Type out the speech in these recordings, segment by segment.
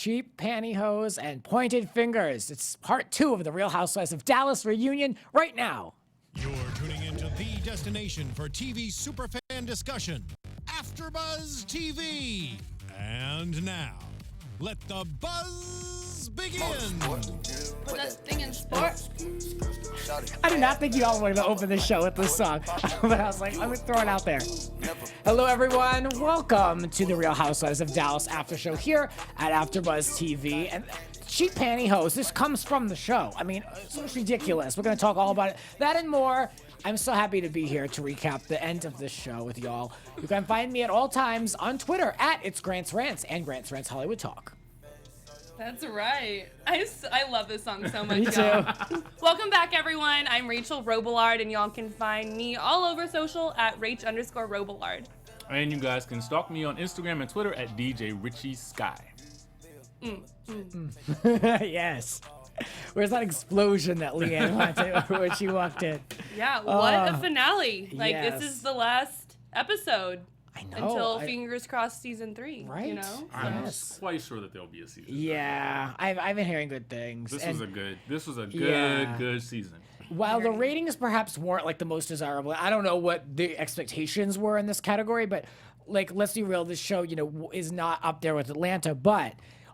cheap pantyhose and pointed fingers. It's part 2 of the Real Housewives of Dallas reunion right now. You're tuning into the destination for TV superfan discussion, AfterBuzz TV. And now, let the buzz begin. Put that thing in sports. I did not think you all wanted to open the show with this song, but I was like, let me throw it out there. Hello, everyone. Welcome to the Real Housewives of Dallas after show here at AfterBuzz TV. And cheap pantyhose, this comes from the show. I mean, it's ridiculous. We're going to talk all about it. That and more. I'm so happy to be here to recap the end of this show with y'all. You can find me at all times on Twitter at It's Grant's Rants and Grant's Rants Hollywood Talk. That's right. I love this song so much, Me too. y'all. Welcome back, everyone. I'm Rachel Robillard, and y'all can find me all over social at Rach_Robillard. And you guys can stalk me on Instagram and Twitter at DJ Richie Skye. Yes. Where's that explosion that Leanne wanted when she walked in? Yeah, what a finale. Like, yes. this is the last episode. I know. Until fingers crossed season 3. Right. You know? I'm Yes. quite sure that there'll be a season. Yeah, I've been hearing good things. This And was a good Yeah. good season. while the ratings perhaps weren't like the most desirable, I don't know what the expectations were in this category, but like, let's be real, this show, you know, is not up there with Atlanta, but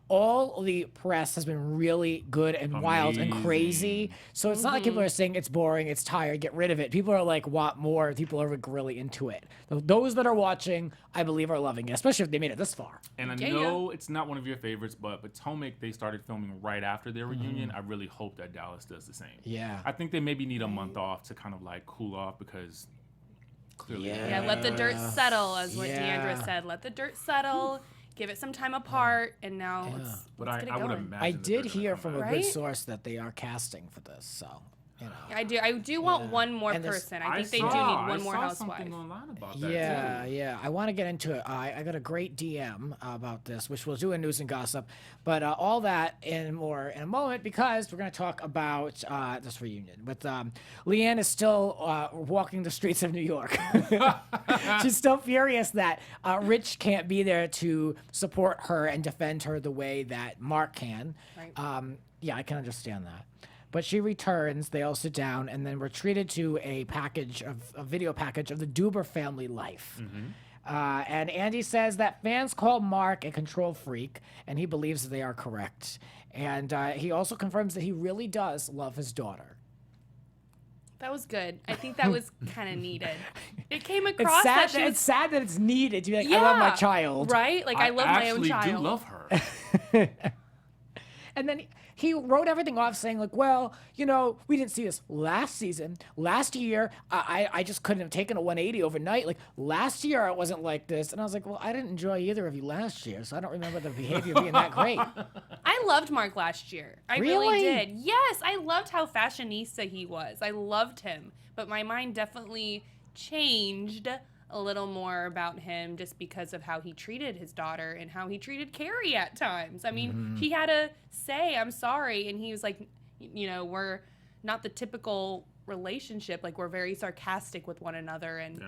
all the press has been really good and wild and crazy. So it's not like people are saying it's boring, it's tired, get rid of it. People are like, want more. People are like really into it. Those that are watching, I believe, are loving it, especially if they made it this far. And I know it's not one of your favorites, but Potomac, they started filming right after their reunion. I really hope that Dallas does the same. Yeah. I think they maybe need a month off to kind of like cool off because clearly. Yeah, let the dirt settle, as what Yeah. Deandra said. Let the dirt settle. Give it some time apart, and now let's But get it I would going. imagine I that did they're gonna hear come from back. a good Right? source that they are casting for this, so, you know. I do want one more And there's- person. I think they saw- do need one more I saw housewife. something online about that Yeah, too. yeah. I want to get into it. I got a great DM about this, which we'll do in news and gossip. But all that and more in a moment, because we're going to talk about this reunion. With Leanne is still walking the streets of New York. She's still furious that Rich can't be there to support her and defend her the way that Mark can. Right. Yeah, I can understand that. But she returns, they all sit down, and then we're treated to a video package of the Duver family life. And Andy says that fans call Mark a control freak, and he believes that they are correct. And he also confirms that he really does love his daughter. That was good. I think that was kind of needed. It came across It's that it's sad that it's needed to be like, I love my child. Right? Like, I love my own actually child. do love her. And then he wrote everything off saying like, well, you know, we didn't see this last season. Last year, I just couldn't have taken a 180 overnight. Like, last year, I wasn't like this. And I was like, well, I didn't enjoy either of you last year, so I don't remember the behavior being that great. I loved Mark last year. I really did. Yes, I loved how fashionista he was. I loved him. But my mind definitely changed a little more about him just because of how he treated his daughter and how he treated Cary at times. I mean, he had to say, I'm sorry. And he was like, you know, we're not the typical relationship. Like, we're very sarcastic with one another. And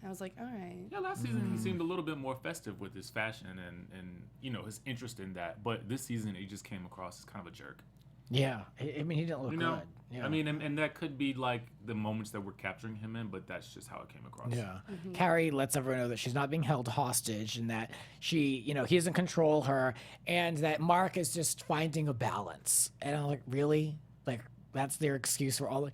I was like, all right. Yeah, last season he seemed a little bit more festive with his fashion and you know, his interest in that. But this season he just came across as kind of a jerk. Yeah, I mean, he didn't look You know? good. Yeah. I mean, and that could be like the moments that we're capturing him in, but that's just how it came across. Yeah. Cary lets everyone know that she's not being held hostage and that she, you know, he doesn't control her and that Mark is just finding a balance. And I'm like, really? Like, that's their excuse for all.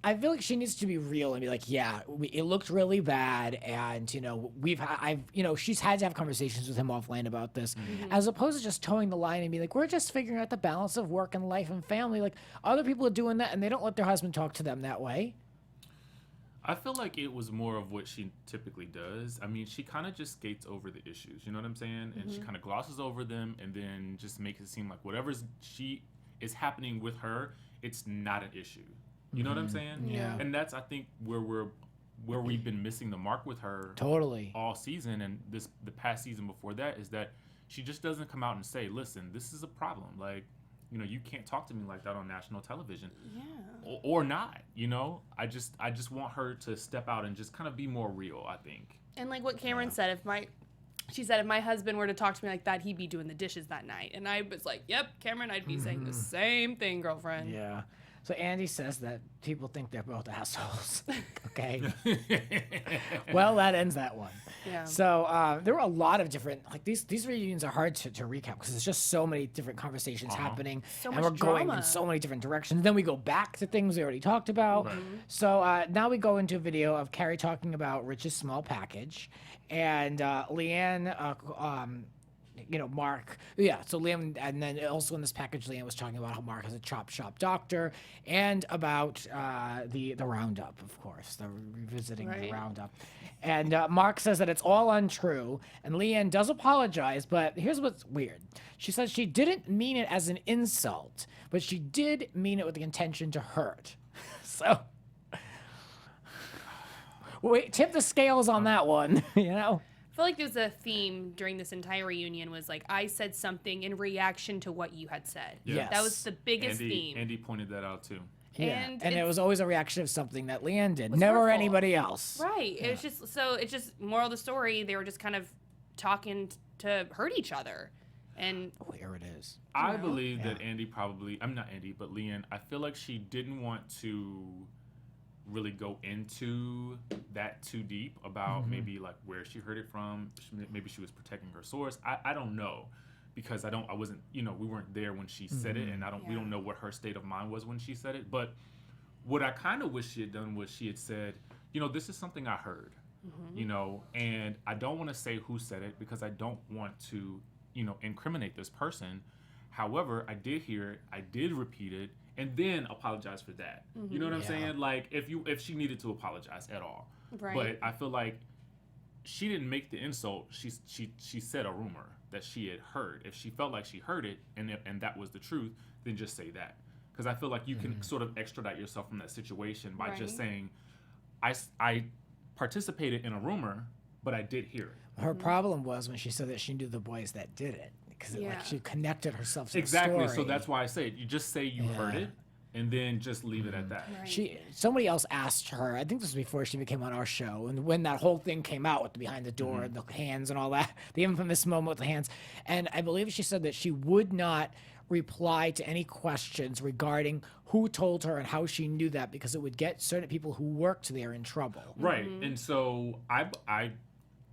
I feel like she needs to be real and be like, yeah, it looked really bad. And, you know, she's had to have conversations with him offline about this, as opposed to just towing the line and be like, we're just figuring out the balance of work and life and family. Like, other people are doing that and they don't let their husband talk to them that way. I feel like it was more of what she typically does. I mean, she kind of just skates over the issues, you know what I'm saying? And she kind of glosses over them and then just makes it seem like whatever's she is happening with her, it's not an issue. You know what I'm saying? Yeah. And that's, I think, where we've been missing the mark with her Totally. all season, and the past season before that, is that she just doesn't come out and say, listen, this is a problem. Like, you know, you can't talk to me like that on national television. Yeah. Or not, you know? I just want her to step out and just kind of be more real, I think. And like what Cameron said, she said, if my husband were to talk to me like that, he'd be doing the dishes that night. And I was like, yep, Cameron, I'd be saying the same thing, girlfriend. Yeah. So Andy says that people think they're both assholes. Okay. Well, that ends that one. Yeah. So there were a lot of different, like these reunions are hard to recap because there's just so many different conversations happening. So and much we're going in drama. so many different directions. Then we go back to things we already talked about. Right. So now we go into a video of Cary talking about Rich's small package. And Leanne, Mark, so Liam, and then also in this package, Leanne was talking about how Mark has a chop shop doctor, and about the roundup, of course, the revisiting the Right. roundup. And Mark says that it's all untrue, and Leanne does apologize, but here's what's weird. She says she didn't mean it as an insult, but she did mean it with the intention to hurt. So, wait, tip the scales on that one, you know? I feel like there's a theme during this entire reunion was like, I said something in reaction to what you had said. Yeah. That was the biggest theme. Andy pointed that out too. Yeah. And And it it's- was always a reaction of something that Leanne did, was never hurtful. anybody else. Right. It's just moral of the story. They were just kind of talking to hurt each other. And Oh, here it is. I believe that I'm not Andy, but Leanne, I feel like she didn't want to really go into that too deep about maybe like where she heard it from. Maybe she was protecting her source. I don't know, because I wasn't, we weren't there when she said it, and we don't know what her state of mind was when she said it. But what I kind of wish she had done was she had said, this is something I heard, and I don't want to say who said it because I don't want to, incriminate this person. However, I did hear it, I did repeat it, and then apologize for that. You know what I'm saying? Like if she needed to apologize at all. Right. But I feel like she didn't make the insult. She said a rumor that she had heard. If she felt like she heard it and that was the truth, then just say that. Because I feel like you can sort of extradite yourself from that situation by just saying, I participated in a rumor, but I did hear it. Her problem was when she said that she knew the boys that did it, because Yeah. she connected herself to Exactly. the story. So that's why I say it. You just say you heard it, and then just leave it at that. Right. Somebody else asked her, I think this was before she became on our show, and when that whole thing came out with the behind the door and the hands and all that, the infamous moment with the hands, and I believe she said that she would not reply to any questions regarding who told her and how she knew that, because it would get certain people who worked there in trouble. Right. And so I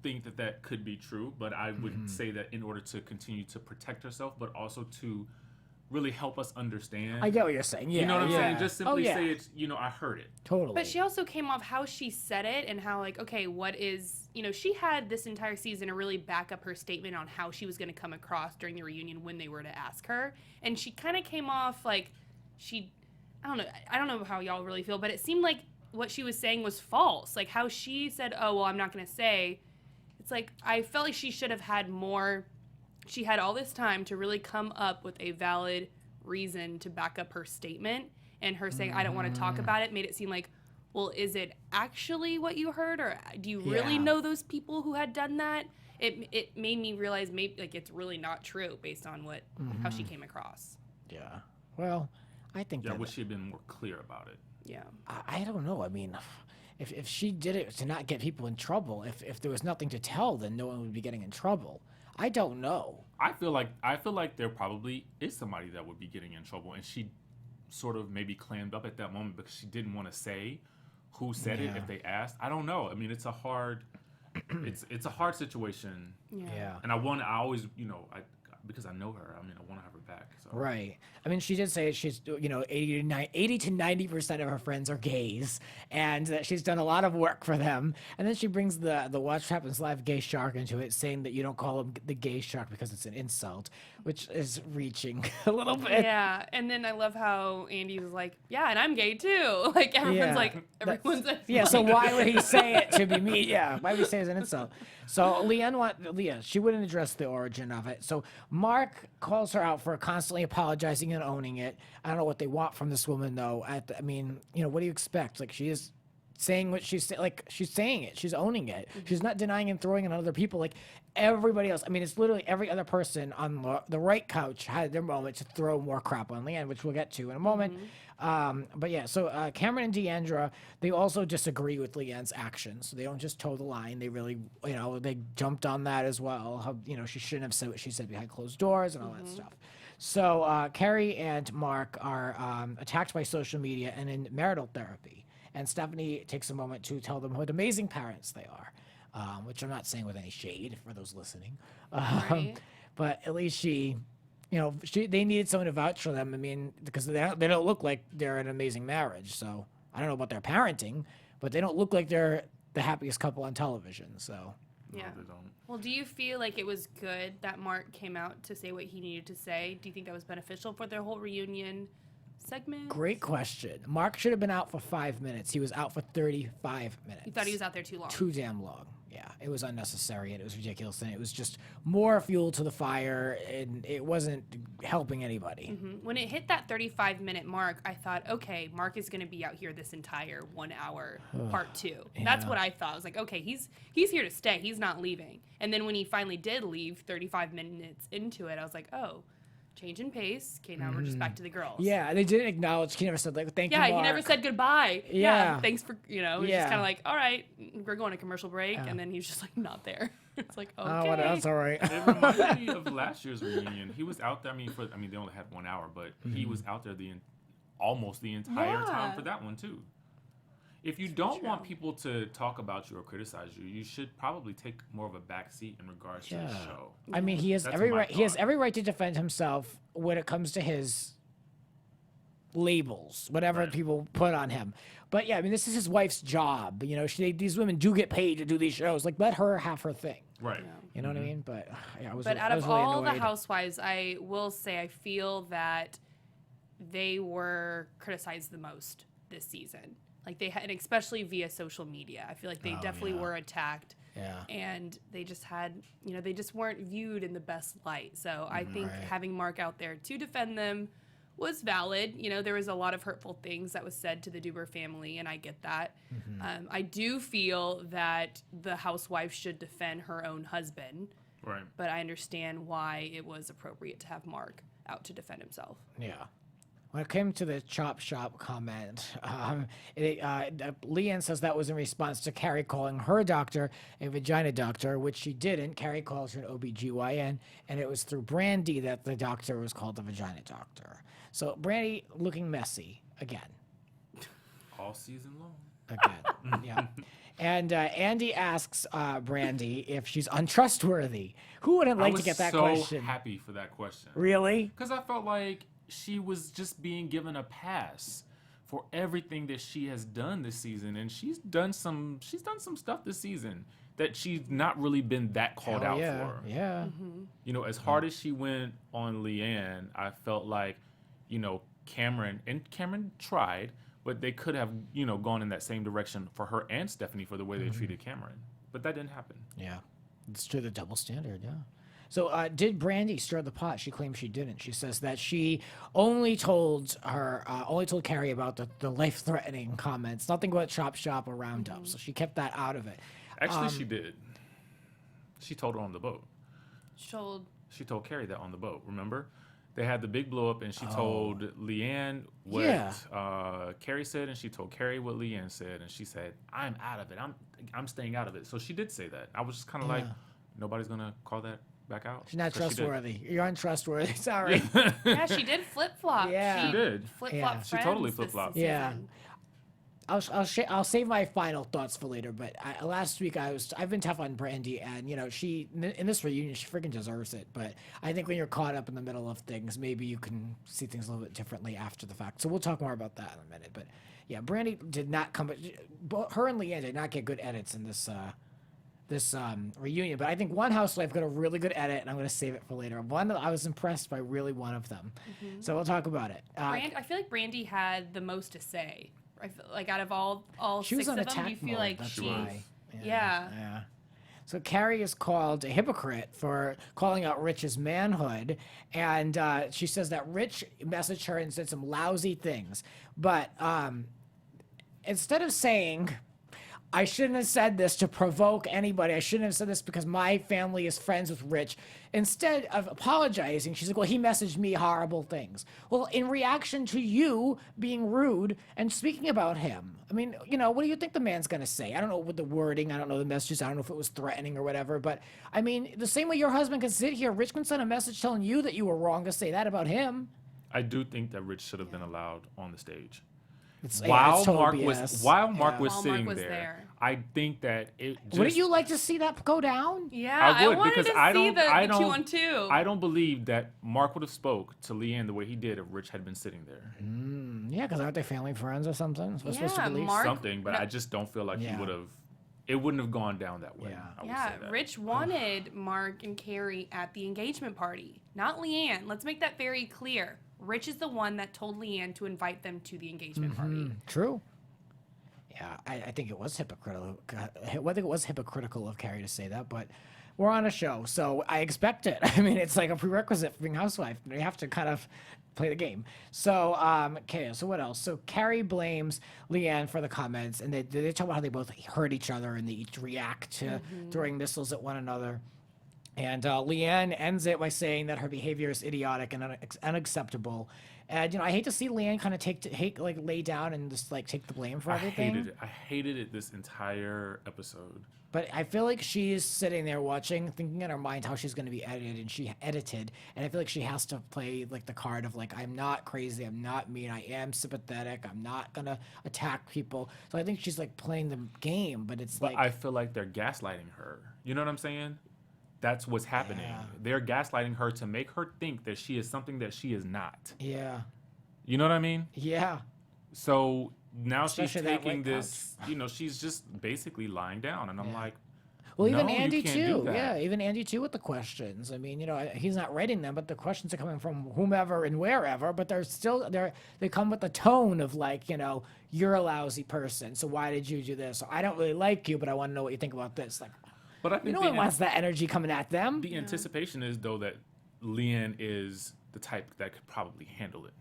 think that could be true, but I would say that in order to continue to protect herself, but also to really help us understand. I get what you're saying. Yeah, You know what I'm yeah. saying? Just simply yeah. say it's, I heard it. Totally. But she also came off how she said it and how, like, okay, what is, she had this entire season to really back up her statement on how she was going to come across during the reunion when they were to ask her. And she kind of came off like I don't know how y'all really feel, but it seemed like what she was saying was false. Like how she said, oh, well, I'm not going to say. It's like, I felt like she should have had more. She had all this time to really come up with a valid reason to back up her statement, and her saying, I don't want to talk about it, made it seem like, well, is it actually what you heard, or do you really Yeah. know those people who had done that? It made me realize maybe like it's really not true based on what how she came across. Yeah. Well, I think Yeah, I that wish she had been more clear about it. Yeah. I don't know. I mean, if she did it to not get people in trouble, if there was nothing to tell, then no one would be getting in trouble. I don't know. I feel like there probably is somebody that would be getting in trouble, and she sort of maybe clammed up at that moment because she didn't want to say who said it if they asked. I don't know. I mean, it's a hard it's a hard situation. Yeah. And I always, because I know her, I want to have her back. So. Right. I mean, she did say she's, 80 to 90% of her friends are gays, and that she's done a lot of work for them. And then she brings the Watch What Happens Live gay shark into it, saying that you don't call him the gay shark because it's an insult, which is reaching a little bit. Yeah, and then I love how Andy was like, "Yeah, and I'm gay too." Like everyone's Yeah, so why would he say it to be me? Yeah, why would he say it as an insult? So Leah, she wouldn't address the origin of it. So Mark calls her out for constantly apologizing and owning it. I don't know what they want from this woman, though. What do you expect? Like, she is saying what she's like. She's saying it. She's owning it. She's not denying and throwing it on other people like everybody else. I mean, it's literally every other person on the right couch had their moment to throw more crap on Leanne, which we'll get to in a moment. But yeah, so Cameron and Deandra, they also disagree with Leanne's actions. So they don't just toe the line. They really, they jumped on that as well. How, she shouldn't have said what she said behind closed doors and all that stuff. So Cary and Mark are attacked by social media and in marital therapy. And Stephanie takes a moment to tell them what amazing parents they are, which I'm not saying with any shade for those listening. Right. But at least they needed someone to vouch for them. I mean, because they don't look like they're an amazing marriage. So I don't know about their parenting, but they don't look like they're the happiest couple on television. So Yeah. No, they don't. Well, do you feel like it was good that Mark came out to say what he needed to say? Do you think that was beneficial for their whole reunion segment? great question. Mark should have been out for 5 minutes. He was out for 35 minutes. You thought he was out there too long? Too damn long. Yeah, it was unnecessary and it was ridiculous and it was just more fuel to the fire and it wasn't helping anybody. When it hit that 35-minute mark, I thought, okay, Mark is going to be out here this entire 1 hour part 2. That's what I thought. I was like, okay, he's here to stay. He's not leaving. And then when he finally did leave 35 minutes into it, I was like, oh, change in pace. Okay, now we're just back to the girls. Yeah, they didn't acknowledge. He never said like, "Thank you, Yeah, Mark." he never said goodbye. Yeah. Thanks for, It was Yeah. just kind of like, all right, we're going to commercial break. And then he was just like, not there. It's like, okay. Oh, well, that's all right. It reminded me of last year's reunion. He was out there. They only had 1 hour, but he was out there almost the entire time for that one too. If you don't want people to talk about you or criticize you, you should probably take more of a back seat in regards to the show. I mean, he has That's every my right. He has thought. every right to defend himself when it comes to his labels, whatever Right. people put on him. But yeah, I mean, this is his wife's job. These women do get paid to do these shows. Like, let her have her thing. Right. You know what I mean? But yeah, But out I was of really all the annoyed. housewives, I will say I feel that they were criticized the most this season. Like they had, and especially via social media. I feel like they definitely were attacked. Yeah. And they just had, they just weren't viewed in the best light. So I think having Mark out there to defend them was valid. There was a lot of hurtful things that was said to the Duber family, and I get that. I do feel that the housewife should defend her own husband, Right. but I understand why it was appropriate to have Mark out to defend himself. Yeah. When it came to the chop shop comment, Leanne says that was in response to Cary calling her doctor a vagina doctor, which she didn't. Cary calls her an OBGYN, and it was through Brandi that the doctor was called the vagina doctor. So Brandi looking messy again. All season long. Again. Yeah. And Andy asks Brandi if she's untrustworthy. Who wouldn't like to get that question? I was so happy for that question. Really? Because I felt like she was just being given a pass for everything that she has done this season, and she's done some stuff this season that she's not really been that called out for. Yeah. As hard as she went on Leanne, I felt like, Cameron tried, but they could have, gone in that same direction for her and Stephanie for the way they treated Cameron. But that didn't happen. Yeah. It's true, the double standard, yeah. So did Brandi stir the pot? She claims she didn't. She says that she only told Cary about the life-threatening comments, nothing about chop shop or roundup. So she kept that out of it. Actually, she did. She told her on the boat. She told Cary that on the boat, remember? They had the big blow up, and she told Leanne what Cary said, and she told Cary what Leanne said, and she said, "I'm out of it. I'm staying out of it." So she did say that. I was just kind of like, nobody's gonna call that back out. She's not So she did. trustworthy. You're untrustworthy. Sorry. Yeah, she did flip-flop. Yeah. She did. Flip-flop Yeah. She totally friends this flip-flopped. Yeah. season. I'll save my final thoughts for later. But last week I've been tough on Brandi, and she in this reunion she freaking deserves it. But I think when you're caught up in the middle of things, maybe you can see things a little bit differently after the fact. So we'll talk more about that in a minute. But yeah, Brandi did not come. Her and Leanne did not get good edits in this reunion. But I think one housewife got a really good edit, and I'm going to save it for later. I was impressed by really one of them. So we'll talk about it. I feel like Brandi had the most to say. I feel like out of all She was 6 on of them, do you attack feel mode. like That's she? why. Yeah. So Cary is called a hypocrite for calling out Rich's manhood, and she says that Rich messaged her and said some lousy things. But instead of saying I shouldn't have said this to provoke anybody. I shouldn't have said this because my family is friends with Rich. Instead of apologizing, she's like, well, he messaged me horrible things. Well, in reaction to you being rude and speaking about him, I mean, what do you think the man's going to say? I don't know what the wording, I don't know the messages, I don't know if it was threatening or whatever, but I mean, the same way your husband can sit here, Rich can send a message telling you that you were wrong to say that about him. I do think that Rich should have been allowed on the stage. It's While total Mark BS. was While Mark Mark was there, there. I think that it. Just, Wouldn't you like to see that go down? Yeah, I would, wanted because to I see don't- the I 2-on-2. I don't believe that Mark would have spoke to Leanne the way he did if Rich had been sitting there. Yeah, because aren't they family friends or something? We're supposed to Yeah, believe. Mark- Something, but no. I just don't feel like Yeah. he would have. It wouldn't have gone down that way. Yeah. I would Yeah, say that. Rich wanted Mark and Cary at the engagement party, not Leanne. Let's make that very clear. Rich is the one that told Leanne to invite them to the engagement party. True. Yeah, I think it was hypocritical. I think it was hypocritical of Cary to say that, but we're on a show, so I expect it. I mean, it's like a prerequisite for being housewife. You have to kind of play the game. So, okay, so what else? So Cary blames Leanne for the comments, and they talk about how they both hurt each other and they each react to throwing missiles at one another. And Leanne ends it by saying that her behavior is idiotic and unacceptable. And I hate to see Leanne kind of lay down and just like take the blame for everything. I hated it this entire episode. But I feel like she's sitting there watching, thinking in her mind how she's going to be edited, and I feel like she has to play like the card of like, I'm not crazy, I'm not mean, I am sympathetic, I'm not gonna attack people. So I think she's like playing the game, but it's But like I feel like they're gaslighting her. You know what I'm saying? That's what's happening. Yeah. They're gaslighting her to make her think that she is something that she is not. yeah, You know what I mean? yeah. So now Especially she's that taking white this, she's just basically lying down. And I'm like, Well, even no, you Andy can't do too. that. Yeah, even Andy too with the questions. I mean, he's not writing them, but the questions are coming from whomever and wherever. But they come with the tone of like, you're a lousy person, so why did you do this? Or, I don't really like you, but I want to know what you think about this. Like, but I think no one wants that energy coming at them. the anticipation is, though, that Leanne is the type that could probably handle it.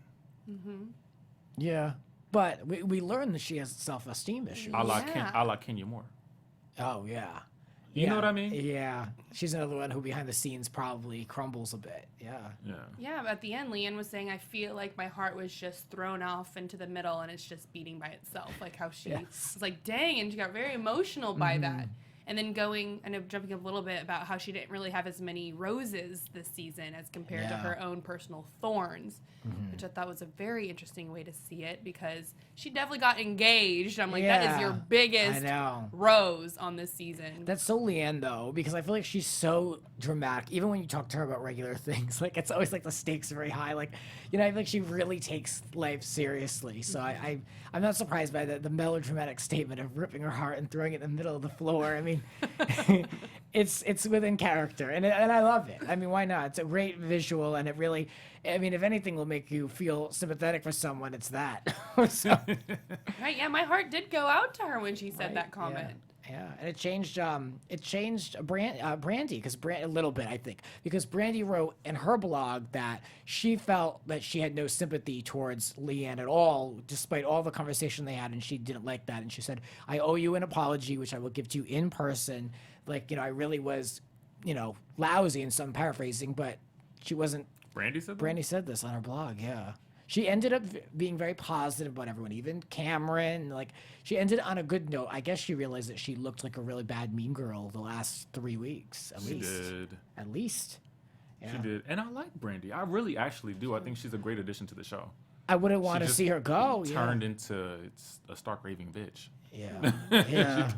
Yeah, but we learned that she has self-esteem issues. A la, Yeah. a la Kenya Moore. Oh yeah. You know what I mean? Yeah, she's another one who behind the scenes probably crumbles a bit. Yeah. Yeah. Yeah, but at the end, Leanne was saying, I feel like my heart was just thrown off into the middle and it's just beating by itself. Like how she Yes. was like, dang, and she got very emotional by that. And then jumping a little bit about how she didn't really have as many roses this season as compared to Yeah. her own personal thorns, which I thought was a very interesting way to see it because she definitely got engaged. I'm like, that is your Yeah, biggest I know. rose on this season. That's so Leanne though, because I feel like she's so dramatic. Even when you talk to her about regular things, like it's always like the stakes are very high. Like, I feel like she really takes life seriously. So I'm not surprised by the melodramatic statement of ripping her heart and throwing it in the middle of the floor. I mean, it's within character, and I love it. I mean, why not? It's a great visual, and it really, I mean, if anything will make you feel sympathetic for someone, it's that. So, Right? Yeah, my heart did go out to her when she said Right, that comment. Yeah, and it changed Brandi because a little bit, I think, because Brandi wrote in her blog that she felt that she had no sympathy towards Leanne at all, despite all the conversation they had, and she didn't like that. And she said, "I owe you an apology, which I will give to you in person. Like, I really was, lousy," in some paraphrasing, but she wasn't. Brandi said that? Brandi said this on her blog, yeah. She ended up being very positive about everyone, even Cameron. Like, she ended on a good note. I guess she realized that she looked like a really bad mean girl the last 3 weeks, at She least. did. At least. Yeah. She did. And I like Brandi. I really actually do. I think she's a great addition to the show. I wouldn't want to just see her go. Turned into a stark raving bitch. Yeah. Yeah.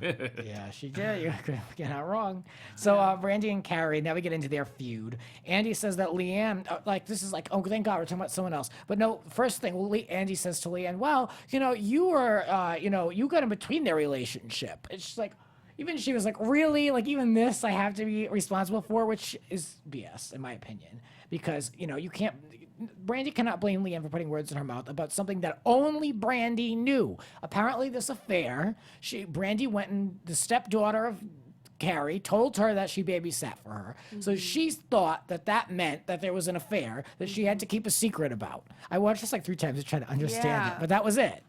Yeah, she did. You're not wrong. So, Brandi and Cary, now we get into their feud. Andy says that Leanne, this is like, oh, thank God, we're talking about someone else. But no, first thing, Andy says to Leanne, well, you were, you got in between their relationship. It's just like, even she was like, really? Like, even this I have to be responsible for, which is BS, in my opinion. Because, you can't. Brandi cannot blame Leanne for putting words in her mouth about something that only Brandi knew. Apparently, this affair, Brandi went and the stepdaughter of Cary told her that she babysat for her. So she thought that meant that there was an affair that she had to keep a secret about. I watched this like 3 times to try to understand it, Yeah. but that was it.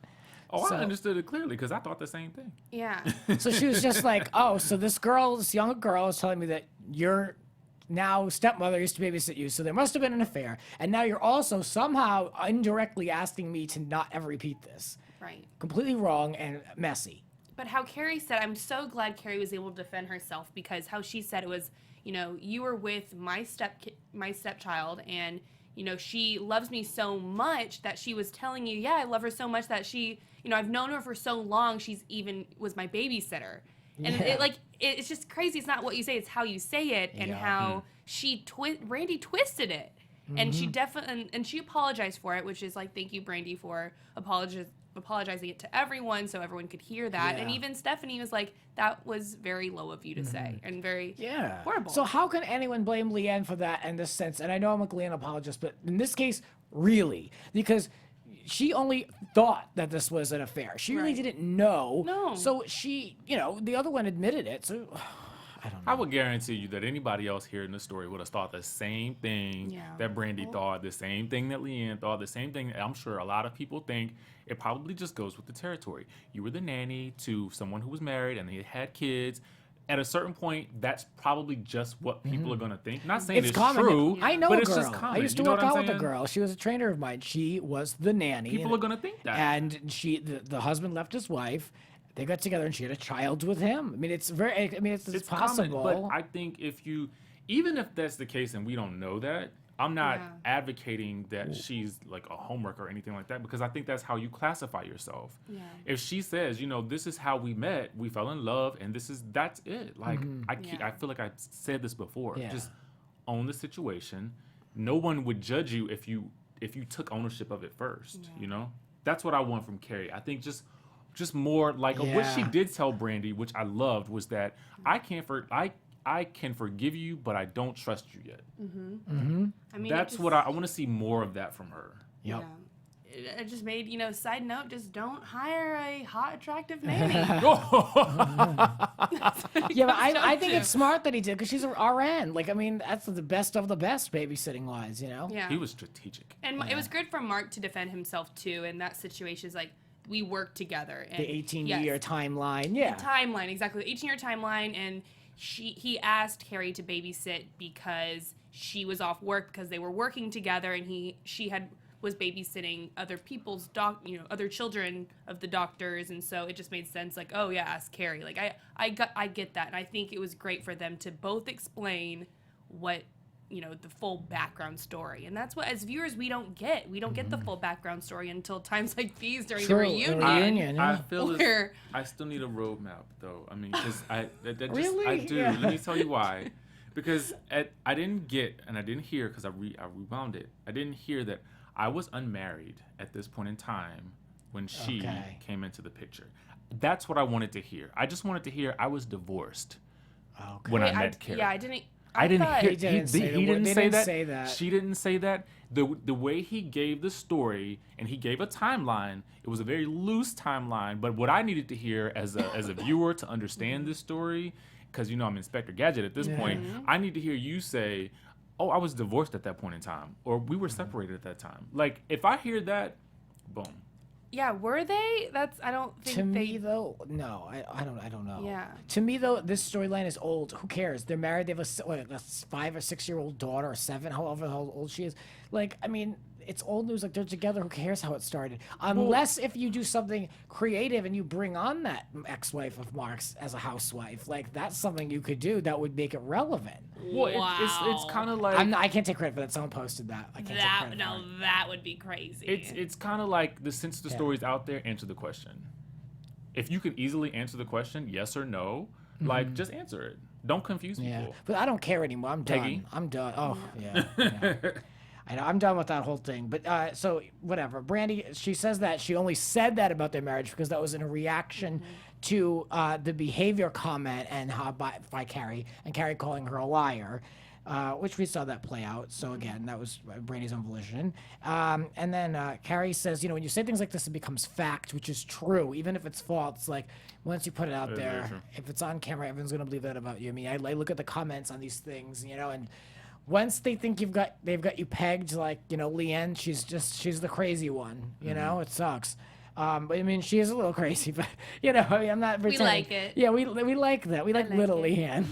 Oh, So- I understood it clearly because I thought the same thing. Yeah. So she was just like, oh, so this young girl is telling me that your now stepmother used to babysit you, so there must have been an affair. And now you're also somehow indirectly asking me to not ever repeat this. Right. Completely wrong and messy. But how Cary said, I'm so glad Cary was able to defend herself, because how she said it was, you were with my stepchild, and she loves me so much that she was telling you, yeah, I love her so much that she, I've known her for so long, she's even was my babysitter. And it's just crazy. It's not what you say, it's how you say it, and how Brandi twisted it. And she definitely, and she apologized for it, which is like, thank you, Brandi, for apologizing it to everyone so everyone could hear that. And even Stephanie was like, that was very low of you to say, and very horrible. So how can anyone blame Leanne for that in this sense? And I know I'm a Leanne apologist, but in this case, really, because she only thought that this was an affair. She really didn't know. No. So she, the other one admitted it. So I don't know. I would guarantee you that anybody else hearing the story would have thought the same thing that Brandi thought, the same thing that Leanne thought, the same thing I'm sure a lot of people think. It probably just goes with the territory. You were the nanny to someone who was married and they had kids. At a certain point, that's probably just what people are going to think. Not saying it's common. true, I know but a it's girl. just common. I used to You know work what I'm out with a saying? girl. She was a trainer of mine. She was the nanny. People are going to think that. And the husband left his wife. They got together and she had a child with him. I mean, it's It's possible. common, but I think even if that's the case and we don't know that, I'm not advocating that she's like a homework or anything like that, because I think that's how you classify yourself. Yeah. If she says, this is how we met, we fell in love, and that's it. Like I feel like I said this before. Yeah. Just own the situation. No one would judge you if you took ownership of it first. That's what I want from Cary. I think just more like what she did tell Brandi, which I loved, was that I can forgive you, but I don't trust you yet. I mean, That's what I want to see more of that from her. Yep. Yeah. It just made, side note, just don't hire a hot, attractive nanny. Yeah, but I think it's smart that he did, because she's an RN. Like, I mean, that's the best of the best babysitting wise, Yeah. He was strategic. And it was good for Mark to defend himself, too, in that situation. Is like, we work together. And the 18-year timeline. Yeah. The timeline, exactly. The 18-year timeline, and he asked Cary to babysit because she was off work because they were working together, and she was babysitting other people's other children of the doctors, and so it just made sense. Like, oh yeah, ask Cary. Like I get that, and I think it was great for them to both explain what the full background story, and that's what as viewers we don't get. We don't get the full background story until times like these during the reunion. I feel I still need a roadmap though. I mean, because I do. Yeah. Let me tell you why. Because I didn't get, and I didn't hear, because I rewound it. I didn't hear that I was unmarried at this point in time when she came into the picture. That's what I wanted to hear. I just wanted to hear I was divorced when I met Cary. Yeah, I didn't. I didn't hear. He didn't say that. She didn't say that. The way he gave the story, and he gave a timeline, it was a very loose timeline. But what I needed to hear as a viewer to understand this story, because I'm Inspector Gadget at this point, I need to hear you say, "Oh, I was divorced at that point in time," or "We were separated at that time." Like, if I hear that, boom. Yeah, were they? I don't think To me, though, no, I don't know. Yeah. To me, though, this storyline is old. Who cares? They're married. They have a 5 or 6 year old daughter, or 7, however how old she is. Like, I mean, it's old news. Like, they're together. Who cares how it started? Unless if you do something creative and you bring on that ex-wife of Mark's as a housewife, like that's something you could do that would make it relevant. Well, it's kind of like I can't take credit for that. Someone posted that. I can't take credit for it. That would be crazy. It's kind of like since the story's out there, answer the question. If you can easily answer the question, yes or no, like just answer it. Don't confuse people. Yeah, but I don't care anymore. I'm done. Peggy? I'm done. Oh yeah. I know, I'm done with that whole thing. But so whatever. Brandi, she says that she only said that about their marriage because that was in a reaction to the behavior comment and how by Cary, and Cary calling her a liar, which we saw that play out. So again, that was Brandi's own volition. And then Cary says, when you say things like this, it becomes fact, which is true, even if it's false. Like once you put it out there, if it's on camera, everyone's gonna believe that about you. I mean, I look at the comments on these things, and once they think they've got you pegged, like, Leanne, she's the crazy one, it sucks. But I mean, she is a little crazy, but you know, I mean, I'm not pretending. like it. Yeah, we like that. We like little LeeAnne.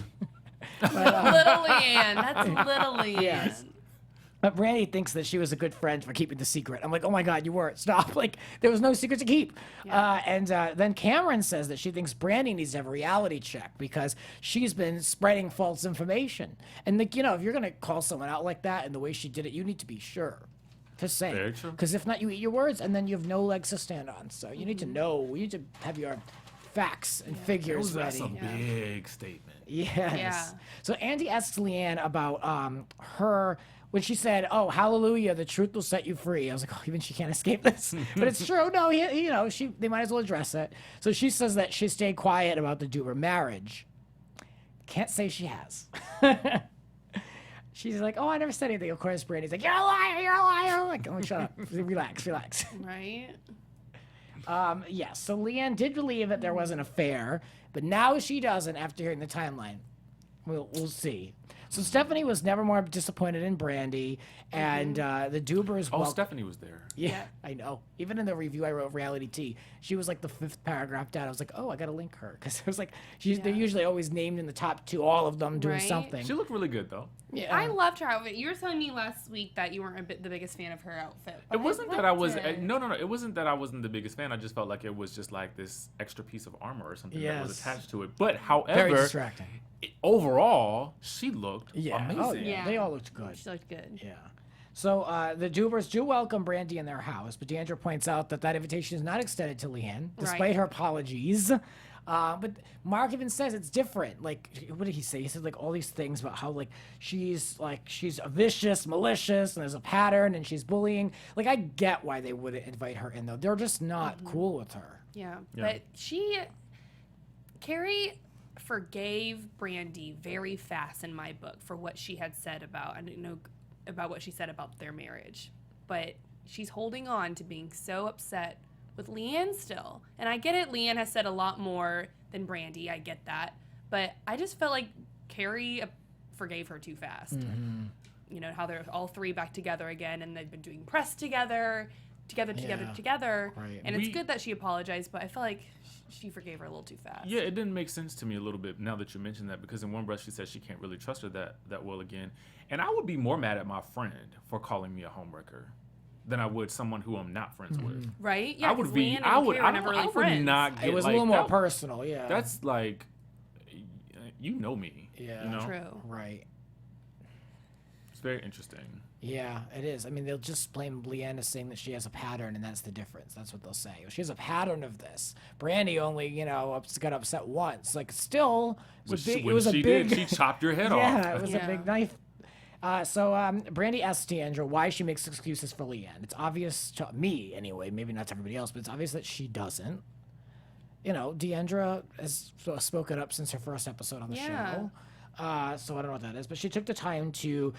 Little Leanne. That's little Leanne. Yes. But Brandi thinks that she was a good friend for keeping the secret. I'm like, oh my God, you weren't. Stop. Like, there was no secret to keep. Yeah. Then Cameron says that she thinks Brandi needs to have a reality check because she's been spreading false information. And, like, you know, if you're going to call someone out like that and the way she did it, you need to be sure to say. Very true. Because if not, you eat your words and then you have no legs to stand on. So you need to know. You need to have your facts and figures That's ready. a big statement. Yes. Yeah. So Andy asks Leanne about her when she said, "Oh, hallelujah, the truth will set you free." I was like, "Oh, even she can't escape this." But it's true. No, you know, they might as well address it. So she says that she stayed quiet about the Duver marriage. Can't say she has. She's like, "Oh, I never said anything." Of course, Brandy's like, "You're a liar. You're a liar." I'm like, "Oh, shut up. Relax." Right? Yes. So Leanne did believe that there was an affair, but now she doesn't after hearing the timeline. We'll see. So Stephanie was never more disappointed in Brandi, and the Dubers. Oh, Stephanie was there. Yeah, I know. Even in the review I wrote of Reality T, she was like the 5th paragraph down. I was like, oh, I got to link her. Because it was like, they're usually always named in the top 2, all of them doing Right. something. She looked really good, though. Yeah. I loved her outfit. You were telling me last week that you weren't the biggest fan of her outfit. It wasn't that I was. loved it. No. It wasn't that I wasn't the biggest fan. I just felt like it was just like this extra piece of armor or something that was Yes. attached to it. But Very however, distracting. overall, she looked Yeah. amazing. Oh, yeah. Yeah. They all looked good. She looked good. Yeah. So the Dubers do welcome Brandi in their house, but Deandra points out that invitation is not extended to Leanne, despite Right. her apologies. But Mark even says it's different. Like, what did he say? He said like all these things about how she's vicious, malicious, and there's a pattern, and she's bullying. Like, I get why they wouldn't invite her in though. They're just not cool with her. Yeah. Yeah. But Cary forgave Brandi very fast in my book for what she had said about, I didn't know about what she said about their marriage. But she's holding on to being so upset with Leanne still. And I get it, Leanne has said a lot more than Brandi, I get that. But I just felt like Cary forgave her too fast. Mm-hmm. You know, how they're all 3 back together again, and they've been doing press together. Right. And it's good that she apologized, but I felt like she forgave her a little too fast. Yeah, it didn't make sense to me a little bit now that you mentioned that, because in one breath she said she can't really trust her that well again. And I would be more mad at my friend for calling me a homewrecker than I would someone who I'm not friends with. Right? Yeah, I would 'cause be. Leanne and I would. Cary I were never don't. really I would friends. not get. It was like, a little more that- personal, yeah. That's like, you know me. Yeah. You know? True. Right. It's very interesting. Yeah, it is. I mean, they'll just blame Leanne as saying that she has a pattern, and that's the difference. That's what they'll say. She has a pattern of this. Brandi only, got upset once. Like, still, it was a big. She chopped your head off. Yeah, it was a Yeah. big knife. So Brandi asks Deandra why she makes excuses for Leanne. It's obvious to me, anyway, maybe not to everybody else, but it's obvious that she doesn't. Deandra has spoken up since her first episode on the show. So I don't know what that is, but she took the time to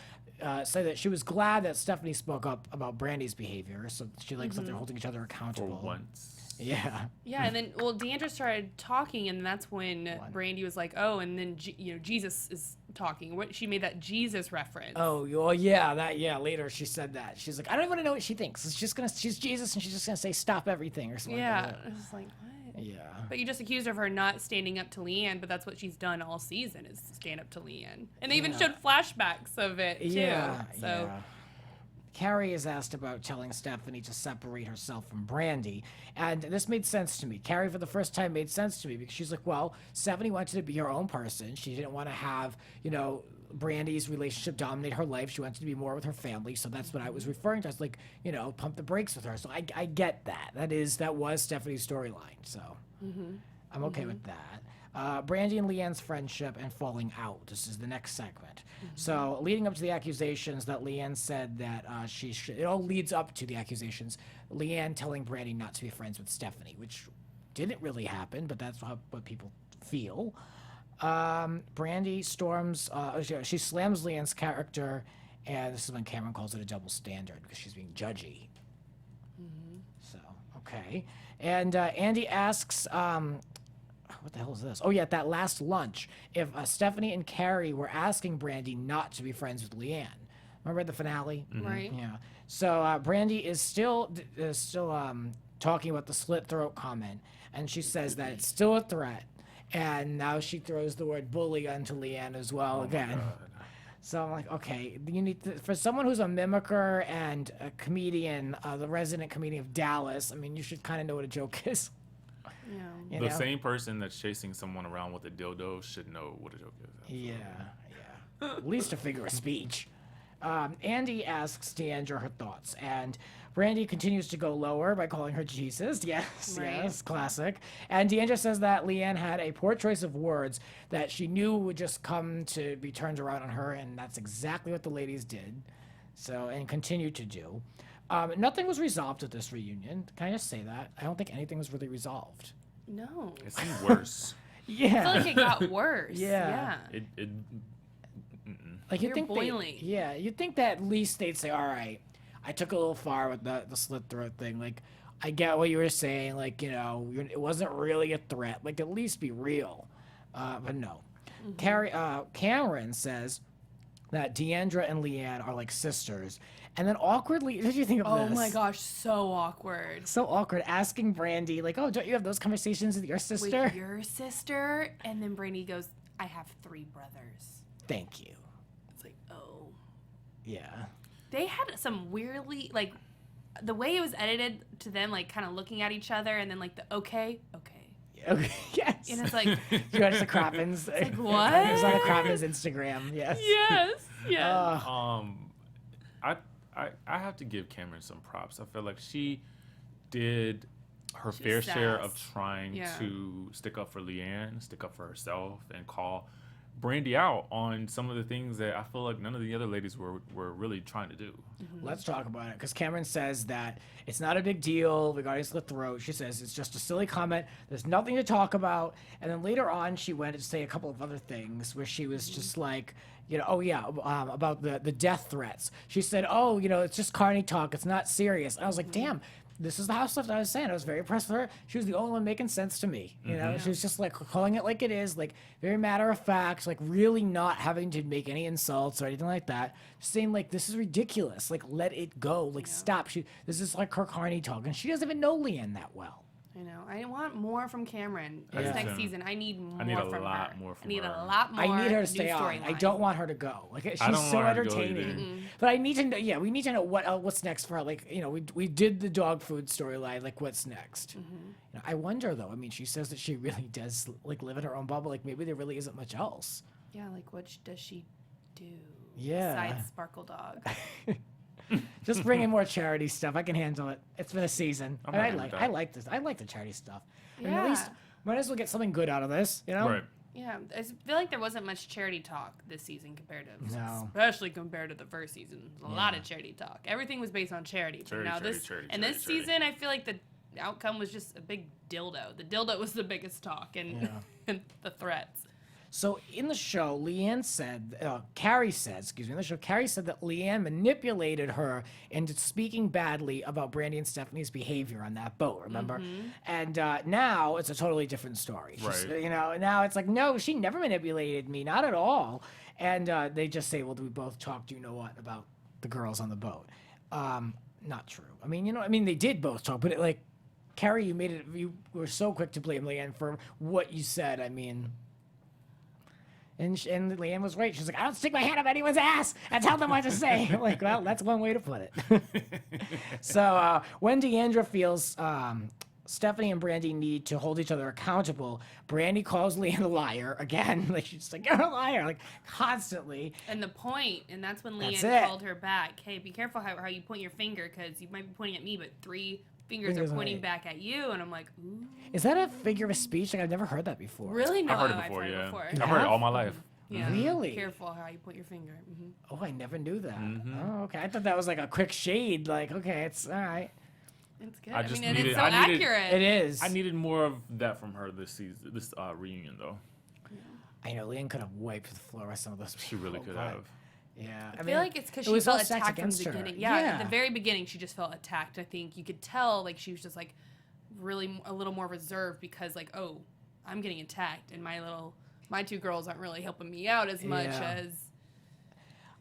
say that she was glad that Stephanie spoke up about Brandi's behavior. So she likes that they're holding each other For accountable. once. Yeah. Yeah, and then Deandra started talking, and that's when Brandi was like, "Oh," and then Jesus is talking. She made that Jesus reference. Oh, well, yeah, Later she said that. She's like, I don't even want to know what she thinks. She's Jesus, and she's just gonna say stop everything or something. yeah. Like that. I was like, what? Yeah. But you just accused her of her not standing up to Leanne, but that's what she's done all season is stand up to Leanne, and they even showed flashbacks of it too. Yeah. So. Yeah. Carrie is asked about telling Stephanie to separate herself from Brandi, and this made sense to me. Carrie, for the first time, made sense to me because she's like, well, Stephanie wanted to be her own person. She didn't want to have, Brandi's relationship dominate her life. She wanted to be more with her family, so that's what I was referring to. I was like, pump the brakes with her. So I get that. That was Stephanie's storyline. So I'm okay with that. Brandi and Leanne's friendship and falling out. This is the next segment. So, leading up to the accusations that Leanne said that it all leads up to the accusations. Leanne telling Brandi not to be friends with Stephanie, which didn't really happen, but that's what people feel. Brandi storms. She slams Leanne's character, and this is when Cameron calls it a double standard because she's being judgy. So, okay. And Andy asks. What the hell is this? Oh, yeah, at that last lunch, if Stephanie and Cary were asking Brandi not to be friends with Leanne. Remember at the finale? Right. Yeah. So Brandi is still talking about the slit throat comment, and she says that it's still a threat. And now she throws the word bully onto Leanne as well again. So I'm like, okay, you need to, for someone who's a mimicker and a comedian, the resident comedian of Dallas. I mean, you should kind of know what a joke is. Yeah. The same person that's chasing someone around with a dildo should know what a joke is. Yeah. At least a figure of speech. Andy asks Deandra her thoughts, and Brandi continues to go lower by calling her Jesus. Yes, Right. yes, classic. And Deandra says that Leanne had a poor choice of words that she knew would just come to be turned around on her, and that's exactly what the ladies did. So, and continue to do. Nothing was resolved at this reunion. Can I just say that? I don't think anything was really resolved. No. It seemed worse. Yeah. I feel like it got worse. Yeah. Yeah. Like You're boiling. You'd think that at least they'd say, all right, I took a little far with the slit throat thing. Like, I get what you were saying. Like, it wasn't really a threat. Like, at least be real. But no. Cameron says that Deandra and Leanne are like sisters. And then awkwardly, what did you think of this? Oh my gosh, so awkward. So awkward, asking Brandi, like, oh, don't you have those conversations with your sister? With your sister? And then Brandi goes, I have 3 brothers. Thank you. It's like, oh. Yeah. They had some weirdly, like, the way it was edited to them, like, kind of looking at each other, and then, like, the okay. Okay, yes. And it's like, You watch the Crappens. like, what? It was on the Crappens Instagram, yes. yes. I have to give Cameron some props. I feel like she did her She's fair share sass. of trying Yeah. to stick up for Leanne, stick up for herself, and call Brandi out on some of the things that I feel like none of the other ladies were really trying to do. Let's talk about it, because Cameron says that it's not a big deal regarding slit throat. She says it's just a silly comment. There's nothing to talk about. And then later on, she went to say a couple of other things where she was just like, about the death threats. She said, it's just carny talk. It's not serious. And I was like, damn. This is the house stuff that I was saying. I was very impressed with her. She was the only one making sense to me. She was just like calling it like it is, like very matter of fact, like really not having to make any insults or anything like that. Just saying like, this is ridiculous. Like, let it go. Like, stop. This is like her carny talk, and she doesn't even know Leanne that well. I know. I want more from Cameron Yeah. this next season. I need more I need a from lot her. more from I need her. a lot more. I need her to new stay on. I storyline. don't want her to go. Like, she's don't so want her to go entertaining. either. But I need to know. Yeah, we need to know what's next for her. Like, we did the dog food storyline. Like, what's next? I wonder though. I mean, she says that she really does like live in her own bubble. Like, maybe there really isn't much else. Yeah, like what does she do? Yeah. Besides Sparkle Dog. Just bring in more charity stuff. I can handle it. It's been a season. I'm And happy with that. I like this. I like the charity stuff. I mean, Yeah. at least might as well get something good out of this. Right. Yeah, I feel like there wasn't much charity talk this season compared to, No. especially compared to the first season. A lot of charity talk. Everything was based on charity. But Charity, now charity, this charity, and charity, this charity. season, I feel like the outcome was just a big dildo. The dildo was the biggest talk, and and the threats. So in the show, Cary said that Leanne manipulated her into speaking badly about Brandi and Stephanie's behavior on that boat, remember? And now it's a totally different story. Right. Now it's like, no, she never manipulated me, not at all. And they just say, well, do we both talk, do you know what, about the girls on the boat? Not true. I mean, they did both talk, but Cary, you were so quick to blame Leanne for what you said. I mean... And Leanne was right. She's like, I don't stick my hand up anyone's ass and tell them what to say. Like, well, that's one way to put it. So when Deandra feels Stephanie and Brandi need to hold each other accountable, Brandi calls Leanne a liar again. Like, she's like, you're a liar, like constantly. And that's when That's Leanne it. called her back. Hey, be careful how you point your finger, because you might be pointing at me, but 3 fingers Fingers are pointing away. back at you. And I'm like, ooh. Is that a figure of speech? Like, I've never heard that before. Really? No, I've heard it I've before, yeah. before. I've heard it all my life. Yeah. Really? Be careful how you point your finger. Oh, I never knew that. Oh, okay. I thought that was like a quick shade. Like, okay, it's all right. It's good. I I just mean, and needed- it's so I needed- accurate. It is. I needed more of that from her this season, this reunion though. I know Leanne could have wiped the floor with some of those She really people, could but- have. Yeah. I feel like it's because it she was all felt stacked attacked from the against her. beginning. Yeah, Yeah. at the very beginning, she just felt attacked. I think you could tell, like, she was just like really a little more reserved because, like, oh, I'm getting attacked, and my 2 girls aren't really helping me out as much Yeah. as.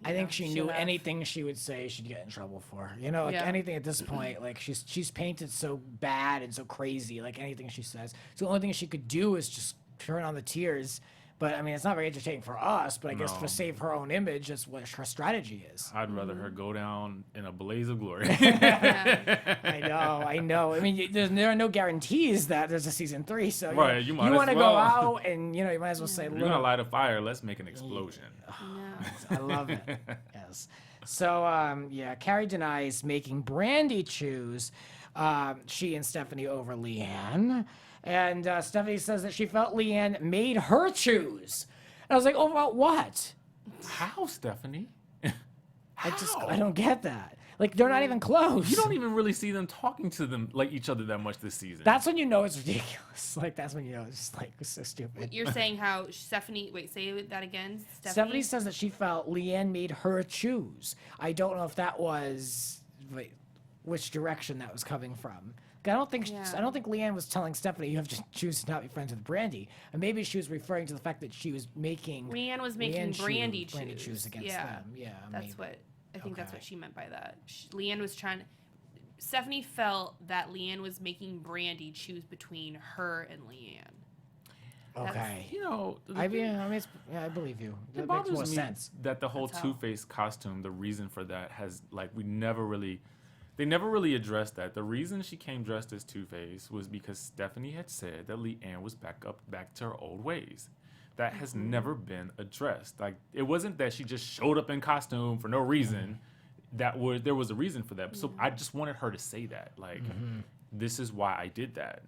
I think she knew should've. anything she would say she'd get in trouble for. You know, like Yeah. anything at this point, like she's painted so bad and so crazy. Like anything she says, so the only thing she could do is just turn on the tears. But I mean, it's not very entertaining for us. But I guess No. to save her own image, that's what her strategy is. I'd rather her go down in a blaze of glory. Yeah. I know. I mean, there are no guarantees that there's a season 3. So Right, you might as want to well. go out and you might as well say, You're "Look, gonna light a fire. Let's make an explosion. No. I love it. Yes. So, Cary denies making Brandi choose she and Stephanie over Leanne. And Stephanie says that she felt Leanne made her choose. And I was like, oh, about what? How, Stephanie? I don't get that. Like, they're not even close. You don't even really see them talking to them like each other that much this season. That's when you know it's ridiculous. Like, that's when you know it's just like, it's so stupid. You're saying how Stephanie? Wait, say that again. Stephanie says that she felt Leanne made her choose. I don't know if that was which direction that was coming from. I don't think Leanne was telling Stephanie you have to choose to not be friends with Brandi. And maybe she was referring to the fact that she was making Leanne was making Brandi choose against yeah. them. Yeah, That's maybe. what I think. That's Okay. what she meant by that. Leanne was trying. Stephanie felt that Leanne was making Brandi choose between her and Leanne. Okay. You know, I I believe you. That it makes bothers more me sense. that the whole That's how- Two-Face costume, the reason for that has they never really addressed that. The reason she came dressed as Two-Face was because Stephanie had said that Leanne was back to her old ways. That has never been addressed. Like, it wasn't that she just showed up in costume for no reason. There was a reason for that. So I just wanted her to say that. Like, this is why I did that.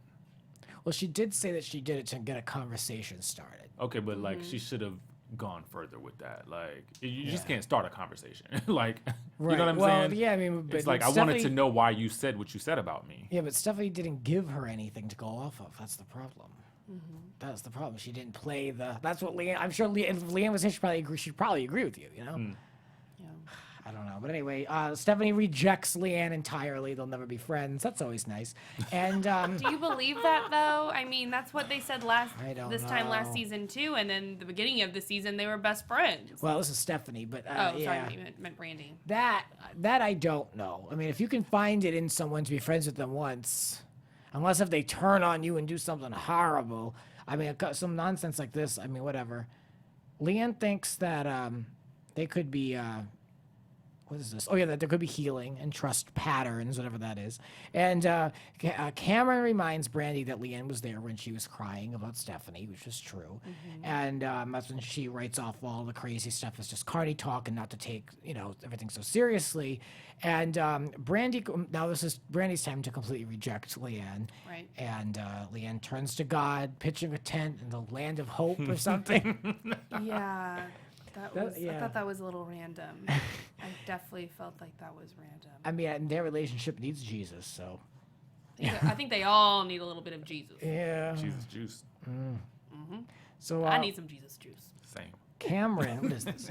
Well, she did say that she did it to get a conversation started. Okay, but like she should have gone further with that. Like, you just can't start a conversation. Like, you know what I'm saying? Yeah, I mean, but It's like, I wanted to know why you said what you said about me. Yeah, but Stephanie didn't give her anything to go off of. That's the problem. That's the problem. She didn't play the. That's what Leanne. I'm sure if Leanne was here, she'd probably agree with you. You know. Yeah. I don't know, but anyway, Stephanie rejects Leanne entirely. They'll never be friends. That's always nice. And Do you believe that though? I mean, that's what they said time last know. season too, and then the beginning of the season they were best friends. well, this is Stephanie, but Sorry, yeah, you meant Brandi. that I don't know. I mean, if you can find it in someone to be friends with them once, unless if they turn on you and do something horrible. I mean, some nonsense like this. I mean, whatever. Leanne thinks that they could be. What is this? Oh, yeah, that there could be healing and trust patterns, whatever that is. And Cameron reminds Brandi that Leanne was there when she was crying about Stephanie, which is true. And that's when she writes off all the crazy stuff as just carny talk and not to take, everything so seriously. And Brandi, now this is Brandi's time to completely reject Leanne. Right. And Leanne turns to God, pitching a tent in the land of hope or something. Yeah. I yeah. thought that was a little random. I definitely felt like that was random. I mean, and their relationship needs Jesus, so. I think they all need a little bit of Jesus. Yeah. Jesus juice. So I need some Jesus juice. Same. Cameron, what is this?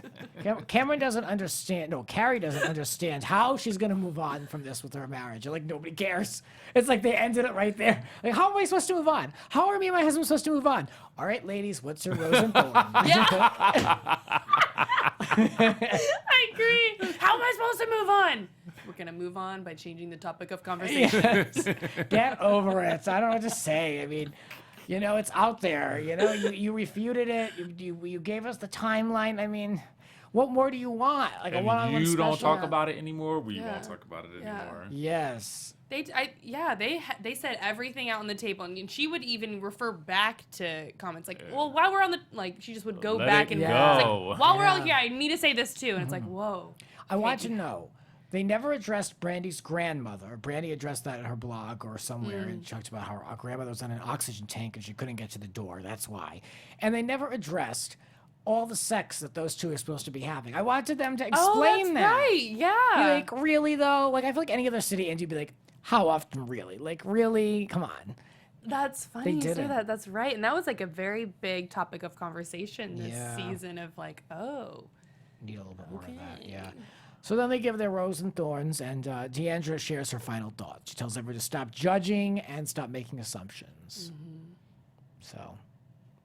Cameron doesn't understand. No, Cary doesn't understand how she's gonna move on from this with her marriage. Like nobody cares. It's like they ended it right there. Like, how am I supposed to move on? How are me and my husband supposed to move on? All right, ladies, what's your rose and thorn? I agree. How am I supposed to move on? We're gonna move on by changing the topic of conversation. Yes. Get over it. I don't know what to say. I mean, it's out there. You refuted it. You gave us the timeline. I mean, what more do you want? Like a And one-on-one you don't special? talk about it anymore. We Yeah. won't talk about it Yeah. anymore. Yes. They said everything out on the table, and she would even refer back to comments like, "Well, while we're on the she just would go Let back it and go. it's like, while we're all Yeah. here, I need to say this too." And it's like, whoa. I want to know. They never addressed Brandi's grandmother. Brandi addressed that in her blog or somewhere and talked about how her grandmother was on an oxygen tank and she couldn't get to the door. That's why. And they never addressed all the sex that those two are supposed to be having. I wanted them to explain that. Right? Yeah. Like, really, though? Like, I feel like any other city, and you'd be like, how often, really? Like, really? Come on. That's funny you say didn't. that. That's right. And that was like a very big topic of conversation this Yeah. season of like, oh. Need a little bit more of that, yeah. So then they give their rose and thorns, and Deandra shares her final thoughts. She tells everyone to stop judging and stop making assumptions. So,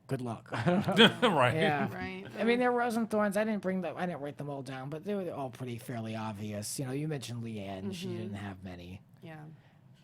good luck. Right. Yeah. Right. I mean, there were rose and thorns. I didn't write them all down, but they were all pretty fairly obvious. You know, you mentioned Leanne. She didn't have many. Yeah.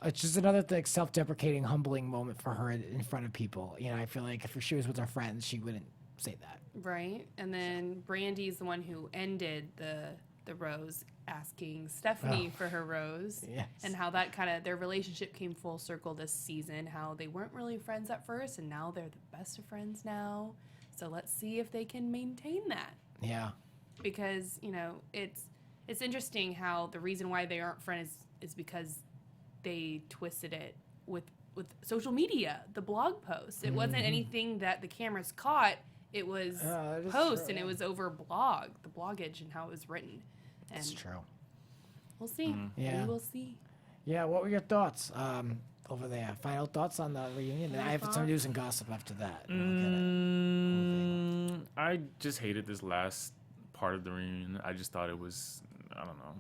It's just another self-deprecating, humbling moment for her in front of people. You know, I feel like if she was with her friends, she wouldn't say that. Right. And then Brandi's the one who ended the rose, asking Stephanie for her rose. Yes. And how that kind of, their relationship came full circle this season, how they weren't really friends at first, and now they're the best of friends now. So let's see if they can maintain that. Yeah. Because, you know, it's interesting how the reason why they aren't friends is because they twisted it with social media, the blog posts. It wasn't anything that the cameras caught. It was posts, and it was over the bloggage and how it was written. And That's true. we'll see. Yeah. We will see. Yeah, what were your thoughts over there? Final thoughts on the reunion? And I have some news and gossip after that. I just hated this last part of the reunion. I just thought it was, I don't know.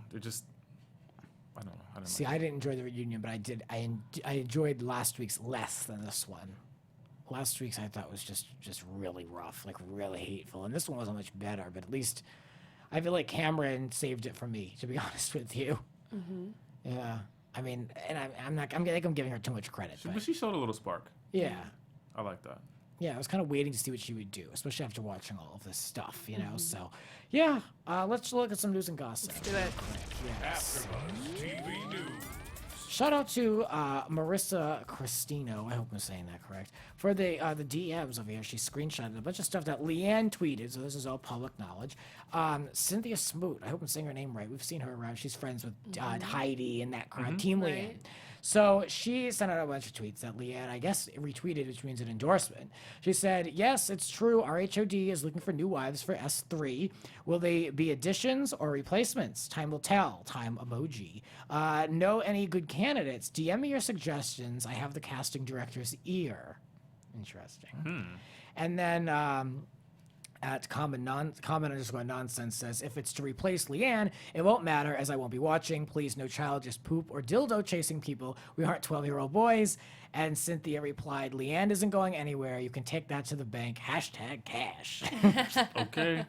I don't know. I don't See, know. I didn't enjoy the reunion, but I enjoyed last week's less than this one. Last week's I thought was just really rough, like really hateful, and this one wasn't much better. But at least I feel like Cameron saved it for me, to be honest with you. Yeah, I mean, and I think I'm giving her too much credit. But she showed a little spark. Yeah, I like that. yeah, I was kind of waiting to see what she would do, especially after watching all of this stuff, you know. So, yeah, let's look at some news and gossip. Let's do it. Yes. AfterBuzz TV News. Shout out to Marissa Cristino, I hope I'm saying that correct, for the DMs over here. She screenshotted a bunch of stuff that Leanne tweeted, so this is all public knowledge. Cynthia Smoot, I hope I'm saying her name right. We've seen her around. She's friends with Heidi and that crowd, Team Right. Leanne. So she sent out a bunch of tweets that Leanne, I guess, retweeted, which means an endorsement. She said, yes, it's true. RHOD is looking for new wives for S3. Will they be additions or replacements? Time will tell. Time emoji. Know any good candidates? DM me your suggestions. I have the casting director's ear. Interesting. And then at comment underscore nonsense says, if it's to replace Leanne, it won't matter as I won't be watching. Please, no child, just poop or dildo chasing people. We aren't 12-year-old boys. And Cynthia replied, Leanne isn't going anywhere. You can take that to the bank. Hashtag cash. Okay.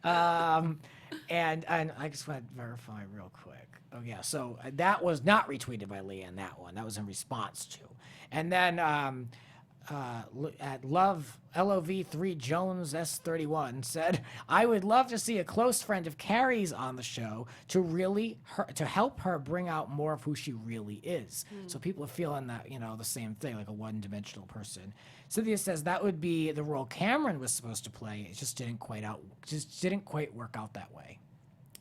And I just want to verify real quick. Oh, yeah. So that was not retweeted by Leanne, that one. That was in response to. And then at LOV3 Jones S31 said, I would love to see a close friend of Cary's on the show to help her bring out more of who she really is. So people are feeling that, you know, the same thing, like a one-dimensional person. Cynthia says that would be the role Cameron was supposed to play. It just didn't quite work out that way.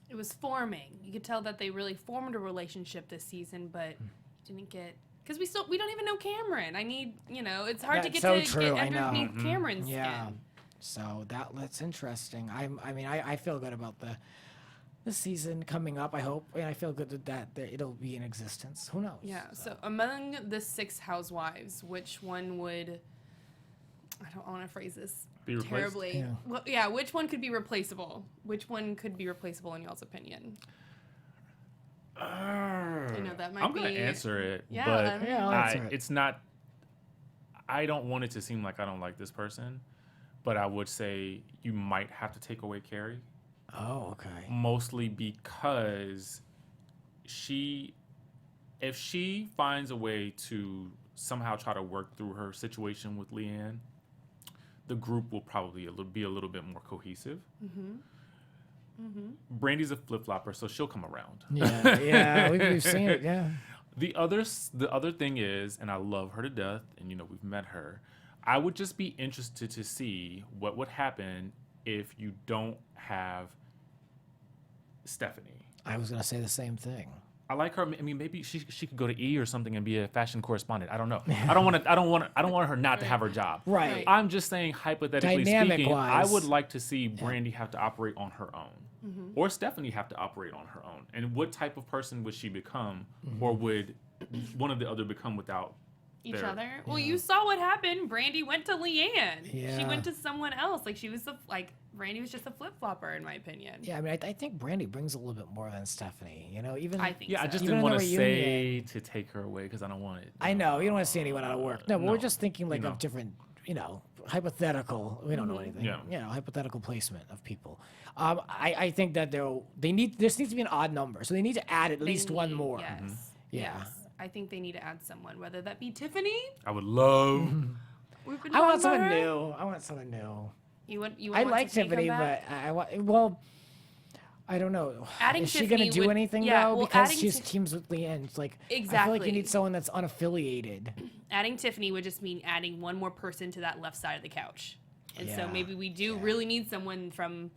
It was forming. You could tell that they really formed a relationship this season, but didn't get. Because we don't even know Cameron. It's hard to That's get so to true, get I know. underneath Cameron's Yeah. skin. So that's interesting. I feel good about the season coming up. I hope, and I feel good that it'll be in existence. Who knows? Yeah. So among the 6 housewives, which one would? I don't want to phrase this Be replaced? terribly. Yeah. Well, yeah. Which one could be replaceable? Which one could be replaceable in y'all's opinion? I know that might I'm be. gonna answer it, Yeah, but Yeah, I'll answer it. it's not. I don't want it to seem like I don't like this person, but I would say you might have to take away Cary, Oh, okay. mostly because if she finds a way to somehow try to work through her situation with Leanne, the group will probably be a little bit more cohesive. Brandi's a flip-flopper, so she'll come around. Yeah, we've seen it. Yeah. The other thing is, and I love her to death, and we've met her. I would just be interested to see what would happen if you don't have Stephanie. I was gonna say the same thing. I like her. I mean, maybe she could go to E or something and be a fashion correspondent. I don't know. I don't want her not to have her job. Right. I'm just saying, hypothetically speaking, Dynamic-wise. I would like to see Brandi have to operate on her own, or Stephanie have to operate on her own. And what type of person would she become, or would one of the other become without Each their- other. Well, you saw what happened. Brandi went to Leanne. She Yeah. went to someone else. Like Brandi was just a flip flopper, in my opinion. Yeah, I mean, I think Brandi brings a little bit more than Stephanie. Even I think. Yeah, I so. just Even didn't in the want to say reunion. to take her away because I don't want it. I know you don't want to see anyone out of work. No, but No, we're just thinking like you know. of different, hypothetical. We don't know anything. Yeah. You know, hypothetical placement of people. I think that this needs to be an odd number, so they need to add at least one more. Yes. Yeah. Yes. I think they need to add someone, whether that be Tiffany. I would love. We've been I want talking someone about her. new. I want someone new. You want I like Tiffany Tiffany, come but back? well, I don't know. Adding Is she Tiffany gonna do would- anything yeah, though? well, Because adding she's Tif- teams with Leanne. It's like I feel like Exactly. you need someone that's unaffiliated. Adding Tiffany would just mean adding one more person to that left side of the couch. And so Yeah. maybe we do really need someone from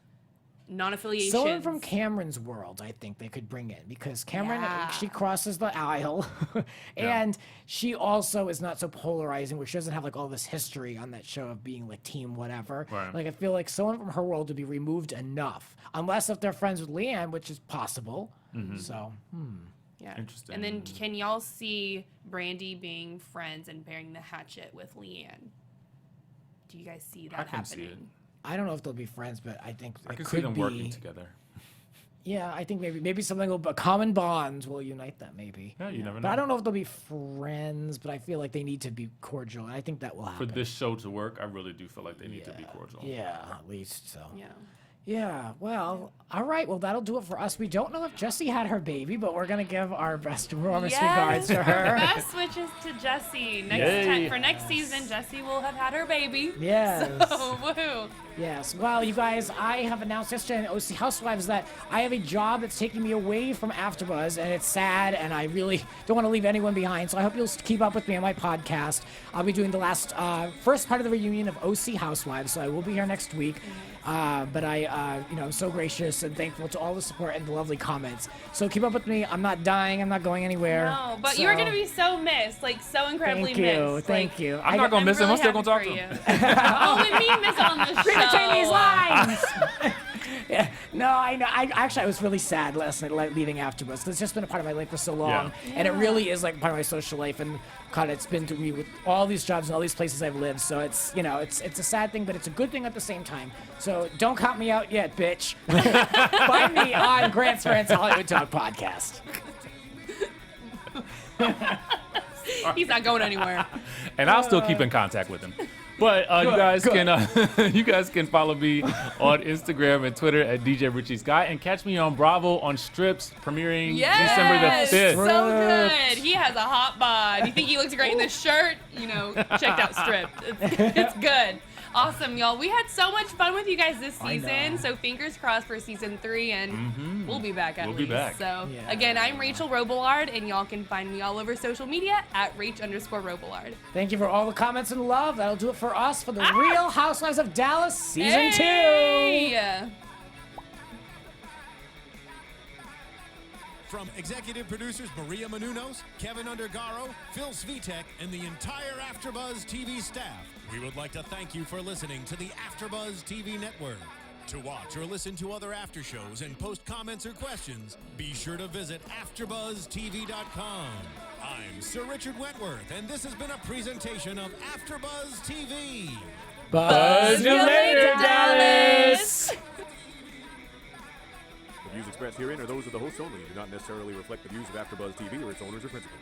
non-affiliation. Someone from Cameron's world, I think they could bring in because Cameron, Yeah. she crosses the aisle, and she also is not so polarizing, where she doesn't have like all this history on that show of being like team whatever. Right. Like I feel like someone from her world would be removed enough, unless if they're friends with Leanne, which is possible. So Yeah. Interesting. And then can y'all see Brandi being friends and bearing the hatchet with Leanne? Do you guys see that I can see happening? it. I don't know if they'll be friends, but I think I it can could see them be. working together. Yeah, I think maybe something a common bond will unite them. Maybe. Yeah, you never know. But I don't know if they'll be friends, but I feel like they need to be cordial, and I think that will For happen. this show to work, I really do feel like they need to be cordial. Yeah, at least so. Yeah. Yeah, well, all right. Well, that'll do it for us. We don't know if Jessie had her baby, but we're going to give our best warmest regards to her. Best switches to Jessie. For next season, Jessie will have had her baby. Yes. So, woohoo. Yes. Well, you guys, I have announced yesterday on OC Housewives that I have a job that's taking me away from AfterBuzz, and it's sad, and I really don't want to leave anyone behind. So I hope you'll keep up with me on my podcast. I'll be doing the first part of the reunion of OC Housewives, so I will be here next week. But I'm so gracious and thankful to all the support and the lovely comments. So keep up with me. I'm not dying. I'm not going anywhere. No, but you're going to be so missed. Like, so incredibly missed. Thank you. I'm not gonna miss him. I'm still gonna talk to him. him. Oh, we mean miss on the show. Between these lines. Yeah, no, I know. I was really sad last night leaving AfterBuzz because it's just been a part of my life for so long, and it really is like part of my social life. And God, it's been to me with all these jobs and all these places I've lived. So it's it's a sad thing, but it's a good thing at the same time. So don't count me out yet, bitch. Find me on Grant's Friends Hollywood Talk podcast. He's not going anywhere. And I'll still keep in contact with him. But you guys can follow me on Instagram and Twitter at DJ Richie Skye and catch me on Bravo on Strips premiering December the 5th. So good. He has a hot bod. You think he looks great in this shirt? Checked out Strip. It's good. Awesome, y'all. We had so much fun with you guys this season. So fingers crossed for season 3, and we'll be back at least. We'll be back. So again, I'm Rachel Robillard, and y'all can find me all over social media at Rach_Robillard. Thank you for all the comments and love. That'll do it for us for the Real Housewives of Dallas season 2. Hey! From executive producers Maria Menounos, Kevin Undergaro, Phil Svitek, and the entire AfterBuzz TV staff, we would like to thank you for listening to the AfterBuzz TV network. To watch or listen to other after shows and post comments or questions, be sure to visit AfterBuzzTV.com. I'm Sir Richard Wentworth, and this has been a presentation of AfterBuzz TV. Buzz you later, Dallas. The views expressed herein are those of the hosts only and do not necessarily reflect the views of AfterBuzz TV or its owners or principals.